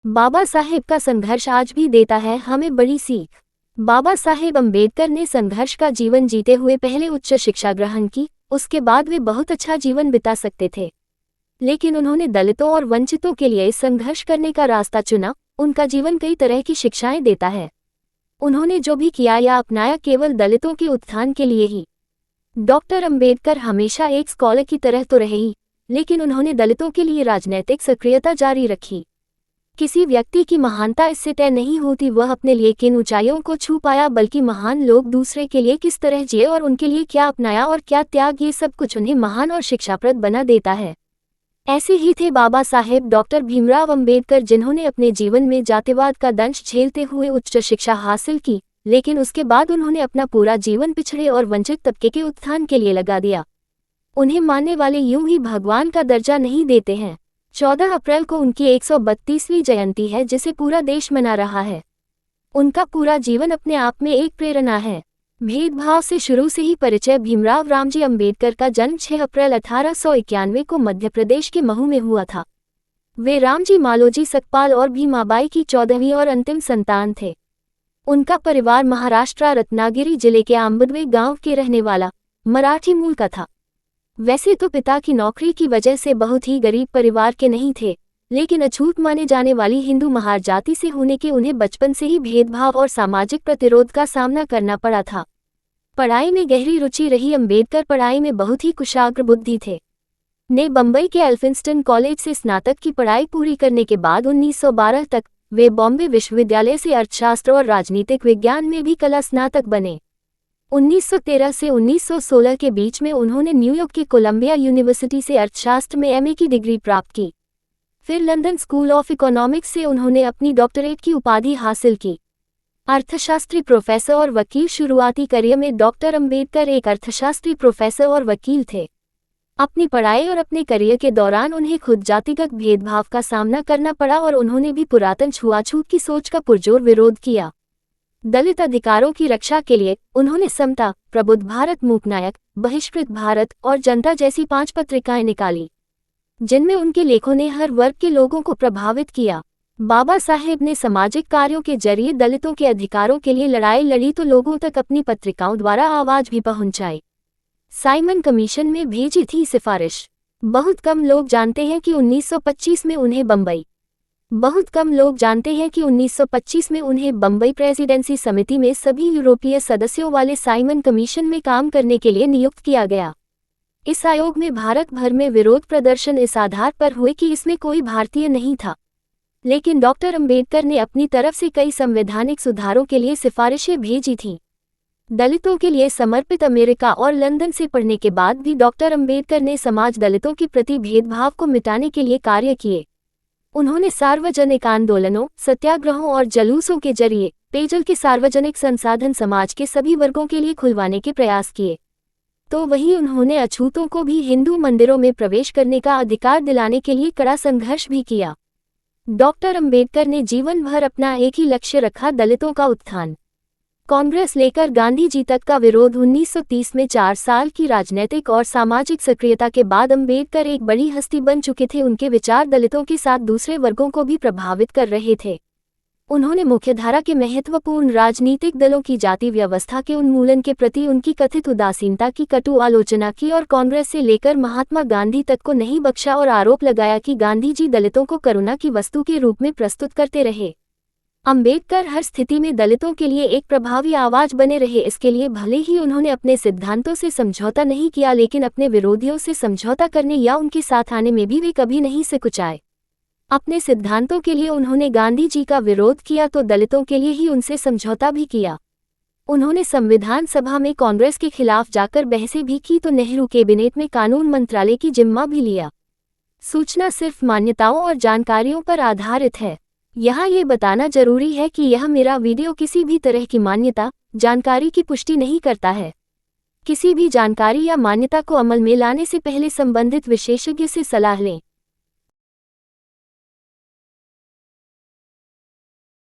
बाबा साहेब का संघर्ष आज भी देता है हमें बड़ी सीख। बाबा साहेब अम्बेडकर ने संघर्ष का जीवन जीते हुए पहले उच्च शिक्षा ग्रहण की, उसके बाद वे बहुत अच्छा जीवन बिता सकते थे। लेकिन उन्होंने दलितों और वंचितों के लिए संघर्ष करने का रास्ता चुना। उनका जीवन कई तरह की शिक्षाएं देता है। उन्होंने जो भी किया या अपनाया केवल दलितों के उत्थान के लिए ही। डॉक्टर अम्बेडकर हमेशा एक स्कॉलर की तरह तो रहे ही, लेकिन उन्होंने दलितों के लिए राजनैतिक सक्रियता जारी रखी। किसी व्यक्ति की महानता इससे तय नहीं होती वह अपने लिए किन ऊंचाइयों को छू पाया, बल्कि महान लोग दूसरे के लिए किस तरह जिए और उनके लिए क्या अपनाया और क्या त्याग, ये सब कुछ उन्हें महान और शिक्षाप्रद बना देता है। ऐसे ही थे बाबा साहेब डॉक्टर भीमराव अंबेडकर, जिन्होंने अपने जीवन में जातिवाद का दंश झेलते हुए उच्च शिक्षा हासिल की, लेकिन उसके बाद उन्होंने अपना पूरा जीवन पिछड़े और वंचित तबके के उत्थान के लिए लगा दिया। उन्हें मानने वाले यूं ही भगवान का दर्जा नहीं देते हैं। 14 अप्रैल को उनकी 132वीं जयंती है, जिसे पूरा देश मना रहा है। उनका पूरा जीवन अपने आप में एक प्रेरणा है। भेदभाव से शुरू से ही परिचय। भीमराव रामजी अंबेडकर का जन्म 6 अप्रैल 1891 को मध्य प्रदेश के महू में हुआ था। वे रामजी मालोजी सकपाल और भीमाबाई की 14वीं और अंतिम संतान थे। उनका परिवार महाराष्ट्र रत्नागिरी जिले के आंबदवे गांव के रहने वाला मराठी मूल का था। वैसे तो पिता की नौकरी की वजह से बहुत ही गरीब परिवार के नहीं थे, लेकिन अछूत माने जाने वाली हिंदू महार जाति से होने के उन्हें बचपन से ही भेदभाव और सामाजिक प्रतिरोध का सामना करना पड़ा था। पढ़ाई में गहरी रुचि रही। अंबेडकर पढ़ाई में बहुत ही कुशाग्र बुद्धि थे। ने बम्बई के एल्फिंस्टन कॉलेज से स्नातक की पढ़ाई पूरी करने के बाद 1912 तक वे बॉम्बे विश्वविद्यालय से अर्थशास्त्र और राजनीतिक विज्ञान में भी कला स्नातक बने। 1913 से 1916 के बीच में उन्होंने न्यूयॉर्क की कोलंबिया यूनिवर्सिटी से अर्थशास्त्र में एमए की डिग्री प्राप्त की। फिर लंदन स्कूल ऑफ इकोनॉमिक्स से उन्होंने अपनी डॉक्टरेट की उपाधि हासिल की। अर्थशास्त्री, प्रोफेसर और वकील। शुरुआती करियर में डॉक्टर अंबेडकर एक अर्थशास्त्री, प्रोफेसर और वकील थे। अपनी पढ़ाई और अपने करियर के दौरान उन्हें खुद जातिगत भेदभाव का सामना करना पड़ा और उन्होंने भी पुरातन छुआछूत की सोच का पुरजोर विरोध किया। दलित अधिकारों की रक्षा के लिए उन्होंने समता, प्रबुद्ध भारत, मूकनायक, बहिष्कृत भारत और जनता जैसी 5 पत्रिकाएं निकाली, जिनमें उनके लेखों ने हर वर्ग के लोगों को प्रभावित किया। बाबा साहेब ने सामाजिक कार्यों के जरिए दलितों के अधिकारों के लिए लड़ाई लड़ी तो लोगों तक अपनी पत्रिकाओं द्वारा आवाज भी पहुंचाई। साइमन कमीशन में भेजी थी सिफारिश। बहुत कम लोग जानते हैं कि 1925 में उन्हें बम्बई प्रेसिडेंसी समिति में सभी यूरोपीय सदस्यों वाले साइमन कमीशन में काम करने के लिए नियुक्त किया गया। इस आयोग में भारत भर में विरोध प्रदर्शन इस आधार पर हुए कि इसमें कोई भारतीय नहीं था, लेकिन डॉक्टर अंबेडकर ने अपनी तरफ से कई संवैधानिक सुधारों के लिए सिफारिशें भेजी थीं। दलितों के लिए समर्पित अमेरिका और लंदन से पढ़ने के बाद भी डॉक्टर अंबेडकर ने समाज दलितों के प्रति भेदभाव को मिटाने के लिए कार्य किए। उन्होंने सार्वजनिक आंदोलनों, सत्याग्रहों और जलूसों के जरिए पेयजल के सार्वजनिक संसाधन समाज के सभी वर्गों के लिए खुलवाने के प्रयास किए। तो वहीं उन्होंने अछूतों को भी हिंदू मंदिरों में प्रवेश करने का अधिकार दिलाने के लिए कड़ा संघर्ष भी किया। डॉक्टर अंबेडकर ने जीवन भर अपना एक ही लक्ष्य रखा, दलितों का उत्थान। कांग्रेस लेकर गांधी जी तक का विरोध। 1930 में 4 साल की राजनीतिक और सामाजिक सक्रियता के बाद अंबेडकर एक बड़ी हस्ती बन चुके थे। उनके विचार दलितों के साथ दूसरे वर्गों को भी प्रभावित कर रहे थे। उन्होंने मुख्यधारा के महत्वपूर्ण राजनीतिक दलों की जाति व्यवस्था के उन्मूलन के प्रति उनकी कथित उदासीनता की कटु आलोचना की और कांग्रेस से लेकर महात्मा गांधी तक को नहीं बख्शा और आरोप लगाया कि गांधी जी दलितों को करुणा की वस्तु के रूप में प्रस्तुत करते रहे। अंबेडकर हर स्थिति में दलितों के लिए एक प्रभावी आवाज बने रहे। इसके लिए भले ही उन्होंने अपने सिद्धांतों से समझौता नहीं किया, लेकिन अपने विरोधियों से समझौता करने या उनके साथ आने में भी वे कभी नहीं सिकुचाए। अपने सिद्धांतों के लिए उन्होंने गांधी जी का विरोध किया तो दलितों के लिए ही उनसे समझौता भी किया। उन्होंने संविधान सभा में कांग्रेस के खिलाफ जाकर बहसें भी की तो नेहरू कैबिनेट में कानून मंत्रालय की जिम्मा भी लिया। सूचना सिर्फ मान्यताओं और जानकारियों पर आधारित है। यहाँ ये बताना जरूरी है कि यह मेरा वीडियो किसी भी तरह की मान्यता, जानकारी की पुष्टि नहीं करता है। किसी भी जानकारी या मान्यता को अमल में लाने से पहले संबंधित विशेषज्ञ से सलाह लें।